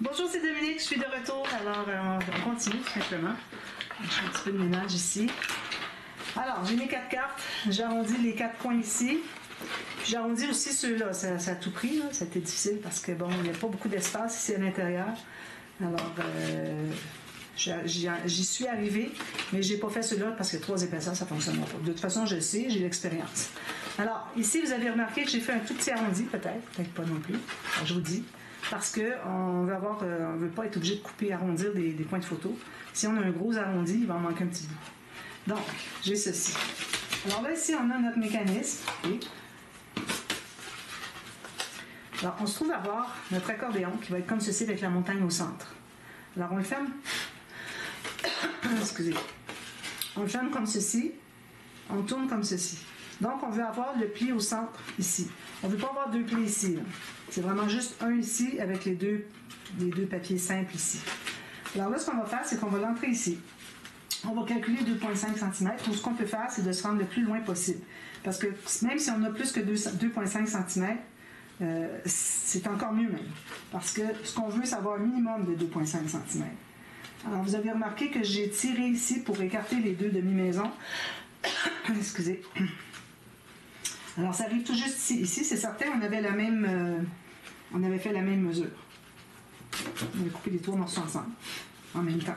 Bonjour, c'est Dominique, je suis de retour. Alors, on continue tout simplement. Je fais un petit peu de ménage ici. Alors, j'ai mes 4 cartes. J'arrondis les 4 coins ici. J'arrondis aussi ceux-là. Ça a tout pris, là. Ça a été difficile parce que, bon, il n'y a pas beaucoup d'espace ici à l'intérieur. Alors, j'y suis arrivée, mais je n'ai pas fait ceux-là parce que 3 épaisseurs, ça ne fonctionne pas. De toute façon, je le sais, j'ai l'expérience. Alors, ici, vous avez remarqué que j'ai fait un tout petit arrondi, peut-être pas non plus. Alors, je vous dis. Parce qu'on veut avoir, on veut pas être obligé de couper et arrondir des points de photo. Si on a un gros arrondi, il va en manquer un petit bout. Donc, j'ai ceci. Alors là, ici, on a notre mécanisme. Okay. Alors, on se trouve à avoir notre accordéon qui va être comme ceci avec la montagne au centre. Alors, on le ferme. Excusez. On le ferme comme ceci. On tourne comme ceci. Donc, on veut avoir le pli au centre ici. On ne veut pas avoir 2 plis ici. C'est vraiment juste un ici avec les deux papiers simples ici. Alors là, ce qu'on va faire, c'est qu'on va l'entrer ici. On va calculer 2,5 cm. Donc, ce qu'on peut faire, c'est de se rendre le plus loin possible. Parce que même si on a plus que 2,5 cm, c'est encore mieux même. Parce que ce qu'on veut, c'est avoir un minimum de 2,5 cm. Alors, vous avez remarqué que j'ai tiré ici pour écarter les 2 demi-maisons. Excusez. Alors, ça arrive tout juste ici. Ici, c'est certain, on avait fait la même mesure. On avait coupé les 3 morceaux ensemble, en même temps.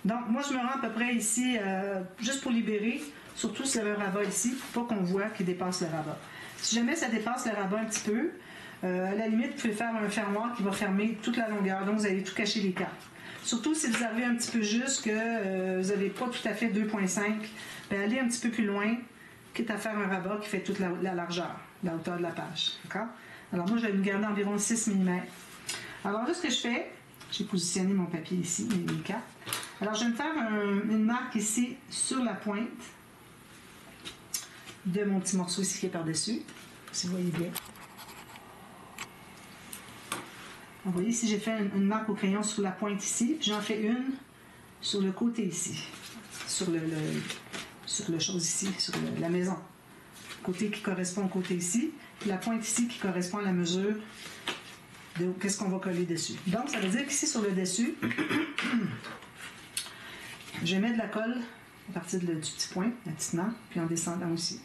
Donc, moi, je me rends à peu près ici, juste pour libérer, surtout si le rabat ici, pour pas qu'on voit qu'il dépasse le rabat. Si jamais ça dépasse le rabat un petit peu, à la limite, vous pouvez faire un fermoir qui va fermer toute la longueur. Donc, vous allez tout cacher les cartes. Surtout si vous arrivez un petit peu juste que vous n'avez pas tout à fait 2,5, bien, allez un petit peu plus loin, quitte à faire un rabat qui fait toute la largeur, la hauteur de la page. D'accord? Alors moi, je vais me garder environ 6 mm. Alors là, ce que je fais, j'ai positionné mon papier ici, mes cartes. Alors, je vais me faire une marque ici sur la pointe de mon petit morceau ici qui est par-dessus, si vous voyez bien. Vous voyez, ici, j'ai fait une marque au crayon sur la pointe ici, puis j'en fais une sur le côté ici, sur le chose ici, sur la maison. Côté qui correspond au côté ici, puis la pointe ici qui correspond à la mesure de qu'est-ce qu'on va coller dessus. Donc, ça veut dire qu'ici, sur le dessus, je mets de la colle à partir du petit point, la petite marque, puis en descendant aussi.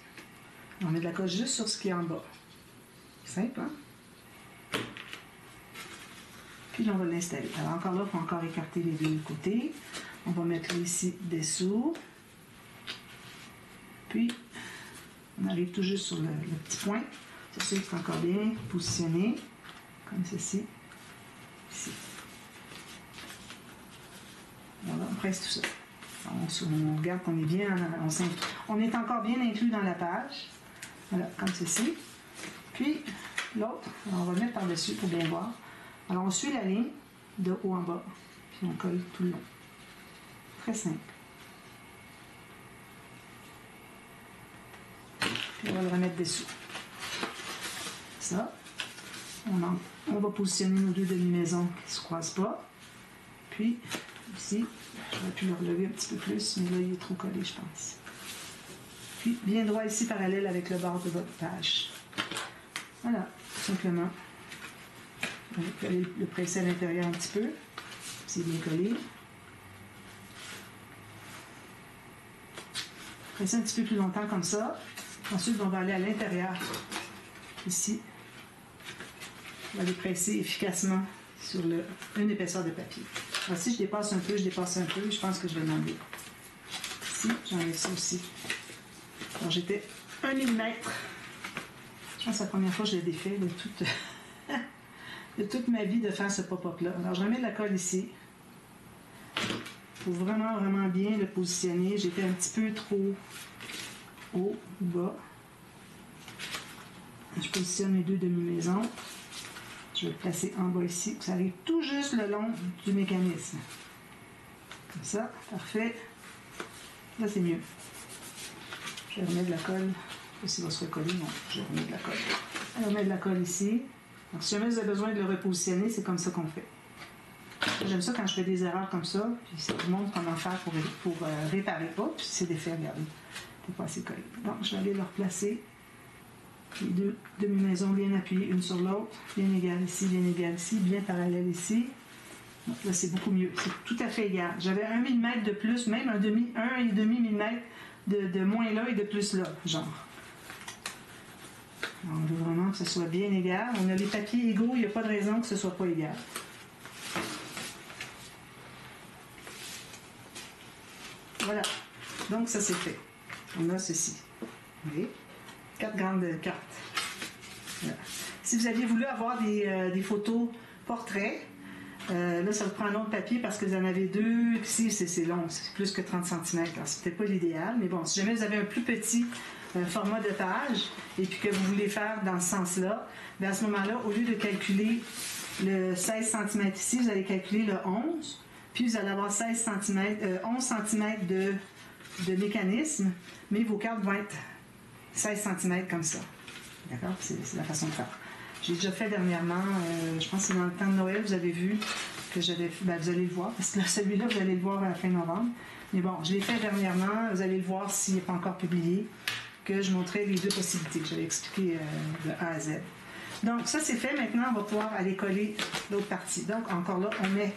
On met de la colle juste sur ce qui est en bas. Simple, hein? Puis là, on va l'installer. Alors, encore là, il faut encore écarter les 2 côtés. On va mettre ici dessous. Puis, on arrive tout juste sur le petit point. Ça, c'est encore bien positionné, comme ceci, ici. Voilà, on presse tout ça. On regarde qu'on est bien, on est encore bien inclus dans la page. Voilà, comme ceci. Puis, l'autre, on va le mettre par-dessus pour bien voir. Alors, on suit la ligne de haut en bas, puis on colle tout le long. Très simple. Puis on va le remettre dessous. Ça. On va positionner nos 2 demi-maisons qui ne se croisent pas. Puis, ici, j'aurais pu le relever un petit peu plus, mais là, il est trop collé, je pense. Puis, bien droit ici, parallèle avec le bord de votre page. Voilà, tout simplement. On va aller le presser à l'intérieur un petit peu. C'est bien collé. Presser un petit peu plus longtemps comme ça. Ensuite, on va aller à l'intérieur, ici. On va les presser efficacement sur une épaisseur de papier. Alors, si je dépasse un peu, je pense que je vais l'enlever. Ici, j'enlève ça aussi. Alors, j'étais 1 mm. Je pense que c'est la première fois que je l'ai défait de toute ma vie de faire ce pop-up-là. Alors, je remets de la colle ici. Il faut vraiment, vraiment bien le positionner. J'étais un petit peu trop haut ou bas. Je positionne mes 2 demi-maisons. Je vais le placer en bas ici, que ça arrive tout juste le long du mécanisme. Comme ça, parfait. Là, c'est mieux. Je vais remettre de la colle. Je sais pas s'il va se recoller, non. Je vais remettre de la colle. Je vais remettre de la colle ici. Donc, si jamais vous avez besoin de le repositionner, c'est comme ça qu'on fait. J'aime ça quand je fais des erreurs comme ça, puis ça vous montre comment faire pour réparer pas, puis c'est défait, regardez. C'est pas assez collé. Donc, je vais aller le replacer Les deux demi-maisons bien appuyées une sur l'autre, bien égales ici, bien parallèles ici. Donc là, c'est beaucoup mieux. C'est tout à fait égal. J'avais 1 mm de plus, même 1,5 mm de moins là et de plus là, genre. Alors, on veut vraiment que ce soit bien égal. On a les papiers égaux, il n'y a pas de raison que ce ne soit pas égal. Voilà. Donc, ça, c'est fait. On a ceci. Vous voyez? 4 grandes cartes. Voilà. Si vous aviez voulu avoir des photos portraits, là, ça vous prend un autre papier parce que vous en avez deux. Ici, c'est long, c'est plus que 30 cm. Alors, c'est peut-être pas l'idéal, mais bon, si jamais vous avez un plus petit format de page et puis que vous voulez faire dans ce sens-là, bien à ce moment-là, au lieu de calculer le 16 cm ici, vous allez calculer le 11, puis vous allez avoir 11 cm de mécanisme, mais vos cartes vont être 16 cm comme ça. D'accord? C'est la façon de faire. J'ai déjà fait dernièrement, je pense que c'est dans le temps de Noël, vous avez vu que j'avais... Ben, vous allez le voir, parce que là, celui-là, vous allez le voir à la fin novembre. Mais bon, je l'ai fait dernièrement, vous allez le voir s'il n'est pas encore publié, que je montrais les deux possibilités que j'avais expliquées de A à Z. Donc, ça, c'est fait. Maintenant, on va pouvoir aller coller l'autre partie. Donc, encore là, on met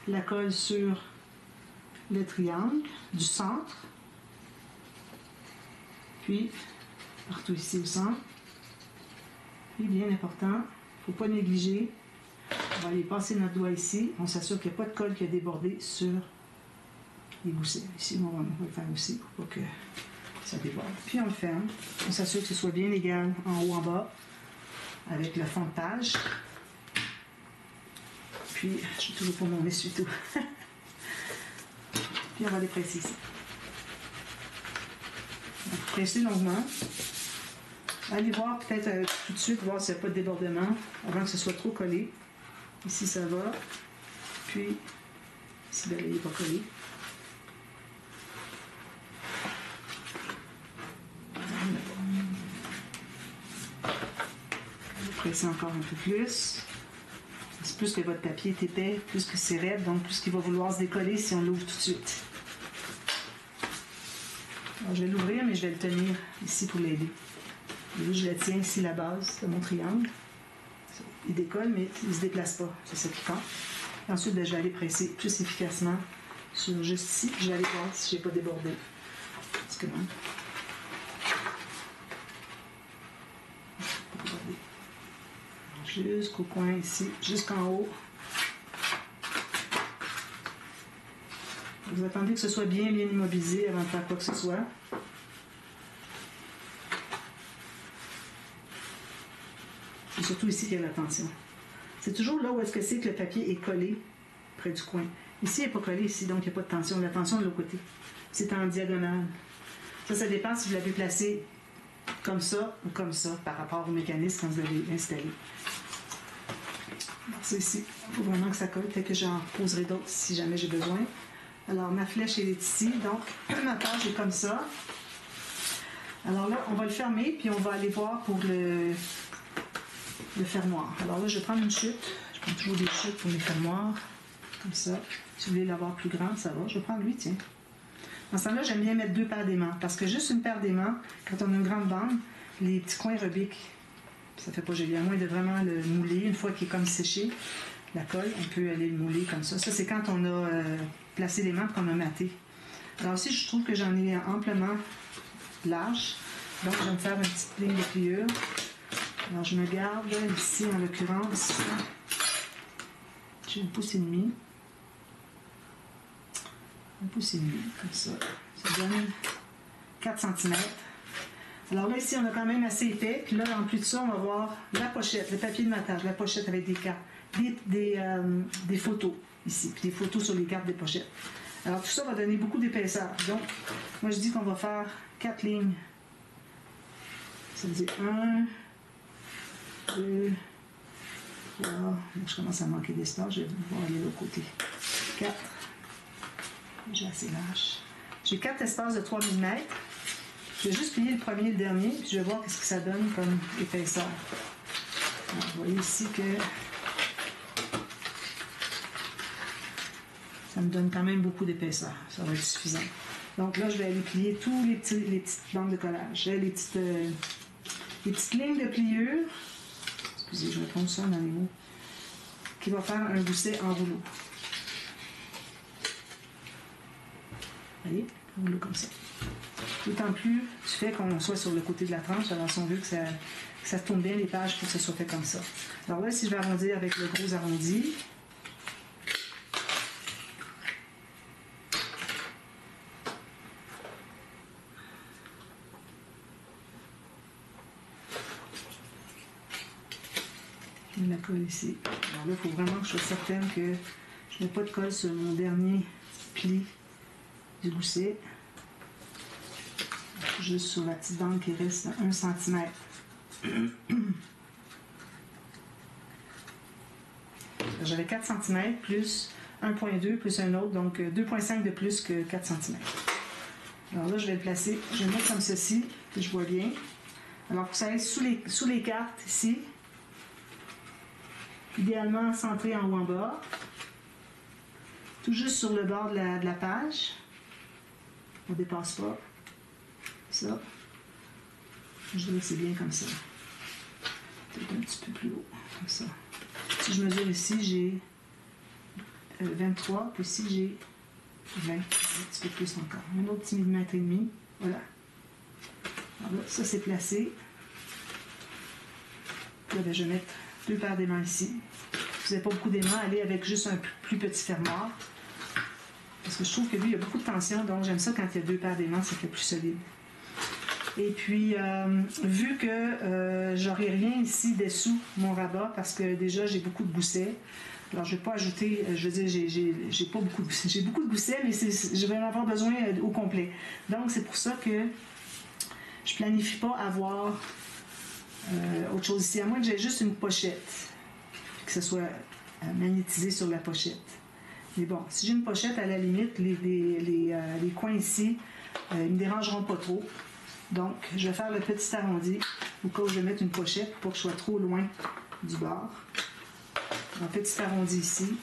la colle sur le triangle du centre. Puis, partout ici au centre. Puis, bien important, il ne faut pas négliger. On va aller passer notre doigt ici. On s'assure qu'il n'y a pas de colle qui a débordé sur les goussets. Ici, on va le faire aussi pour pas que ça déborde. Puis, on le ferme. On s'assure que ce soit bien égal en haut, en bas, avec le fond de page. Puis, je suis toujours pour mon essuie-tout. Puis, on va les presser ici. Presser longuement. Allez voir peut-être tout de suite, voir s'il n'y a pas de débordement avant que ce soit trop collé. Ici, ça va. Puis, ici, ben, il n'est pas collé. Vous pressez encore un peu plus. C'est plus que votre papier est épais, plus que c'est raide, donc plus qu'il va vouloir se décoller si on l'ouvre tout de suite. Alors, je vais l'ouvrir, mais je vais le tenir ici pour l'aider. Je le tiens ici, la base de mon triangle. Il décolle, mais il ne se déplace pas. C'est ça qui compte. Ensuite, ben, je vais aller presser plus efficacement sur juste ici. Puis je vais aller voir si je n'ai pas débordé. Parce que non. Jusqu'au coin ici, jusqu'en haut. Vous attendez que ce soit bien immobilisé avant de faire quoi que ce soit. Et surtout ici qu'il y a la tension. C'est toujours là où est-ce que c'est que le papier est collé près du coin. Ici, il n'est pas collé ici, donc il n'y a pas de tension. La tension de l'autre côté. C'est en diagonale. Ça dépend si vous l'avez placé comme ça ou comme ça par rapport au mécanisme quand vous l'avez installé. C'est ici. Il faut vraiment que ça colle. Fait que j'en poserai d'autres si jamais j'ai besoin. Alors, ma flèche, elle est ici. Donc, ma page est comme ça. Alors là, on va le fermer, puis on va aller voir pour le fermoir. Alors là, je vais prendre une chute. Je prends toujours des chutes pour mes fermoirs. Comme ça. Si vous voulez l'avoir plus grand, ça va. Je vais prendre lui, tiens. Dans ce temps-là, j'aime bien mettre 2 paires d'aimants. Parce que juste une paire d'aimants, quand on a une grande bande, les petits coins rebiquent. Ça fait pas joli. À moins de vraiment le mouler. Une fois qu'il est comme séché, la colle, on peut aller le mouler comme ça. Ça, c'est quand on a placé l'aimant qu'on a maté. Alors ici, je trouve que j'en ai amplement large. Donc, je vais me faire une petite ligne de pliure. Alors, je me garde ici, en l'occurrence, j'ai 1,5 pouce. 1,5 pouce, comme ça. Ça donne 4 cm. Alors là, ici, on a quand même assez épais. Puis là, en plus de ça, on va voir la pochette, le papier de matage, la pochette avec des cartes, des photos ici, puis des photos sur les cartes des pochettes. Alors, tout ça va donner beaucoup d'épaisseur. Donc, moi, je dis qu'on va faire 4 lignes. Ça veut dire 1, 2, 3. Je commence à manquer d'espace. Je vais pouvoir aller de l'autre côté. 4. J'ai assez large. J'ai 4 espaces de 3 mm. Je vais juste plier le premier et le dernier, puis je vais voir ce que ça donne comme épaisseur. Alors, vous voyez ici que ça me donne quand même beaucoup d'épaisseur. Ça va être suffisant. Donc là, je vais aller plier tous les petites bandes de collage. Les petites des petites lignes de pliure. Excusez, je vais prendre ça dans les mots. Qui va faire un gousset en rouleau. Vous voyez, un rouleau comme ça. D'autant plus, tu fais qu'on soit sur le côté de la tranche, alors si on veut que ça tourne bien les pages pour que ça soit fait comme ça. Alors là, si je vais arrondir avec le gros arrondi, je mets la colle ici. Alors là, il faut vraiment que je sois certaine que je n'ai pas de colle sur mon dernier pli du gousset. Juste sur la petite bande qui reste à 1 cm. J'avais 4 cm plus 1,2 plus un autre, donc 2,5 de plus que 4 cm. Alors là, je vais le placer, je vais le mettre comme ceci, que je vois bien. Alors, vous savez, sous les cartes ici, idéalement centré en haut en bas, tout juste sur le bord de la page. On ne dépasse pas. Ça. Je dirais que c'est bien comme ça. Peut-être un petit peu plus haut, comme ça. Si je mesure ici, j'ai 23, puis ici, j'ai 20, un petit peu plus encore. Un autre petit millimètre et demi. Voilà. Alors là, ça, c'est placé. Là, ben, je vais mettre 2 paires d'aimants ici. Si vous n'avez pas beaucoup d'aimants, allez avec juste un plus petit fermoir. Parce que je trouve que lui, il y a beaucoup de tension, donc j'aime ça quand il y a 2 paires d'aimants, ça fait plus solide. Et puis, vu que j'aurai rien ici dessous mon rabat, parce que déjà j'ai beaucoup de goussets, alors je ne vais pas ajouter, je veux dire, j'ai pas beaucoup de goussets, j'ai beaucoup de goussets, mais je vais en avoir besoin au complet. Donc c'est pour ça que je planifie pas avoir autre chose ici, à moins que j'ai juste une pochette, que ce soit magnétisé sur la pochette. Mais bon, si j'ai une pochette, à la limite, les coins ici, ils ne me dérangeront pas trop. Donc, je vais faire le petit arrondi au cas où je vais mettre une pochette pour que je sois trop loin du bord. Un petit arrondi ici.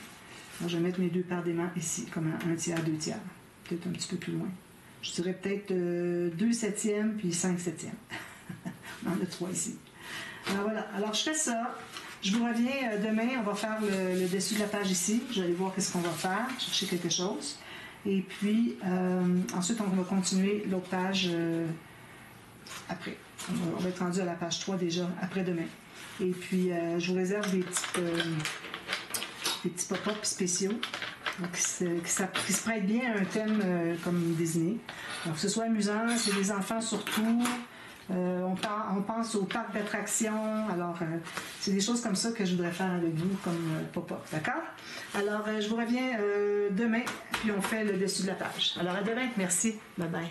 Alors, je vais mettre mes 2 paires d'aimants ici, comme un tiers, 2 tiers. Peut-être un petit peu plus loin. Je dirais peut-être 2 septièmes puis 5 septièmes. On en a 3 ici. Alors voilà. Alors, je fais ça. Je vous reviens demain. On va faire le dessus de la page ici. Je vais aller voir qu'est-ce qu'on va faire. Chercher quelque chose. Et puis, ensuite, on va continuer l'autre page après. On va être rendu à la page 3 déjà, après-demain. Et puis, je vous réserve des petits pop-up spéciaux qui se prêtent bien à un thème comme Disney. Alors, que ce soit amusant, c'est des enfants surtout. On pense au parc d'attractions. Alors, c'est des choses comme ça que je voudrais faire avec vous, comme pop-up. D'accord? Alors, je vous reviens demain, puis on fait le dessus de la page. Alors, à demain. Merci. Bye-bye.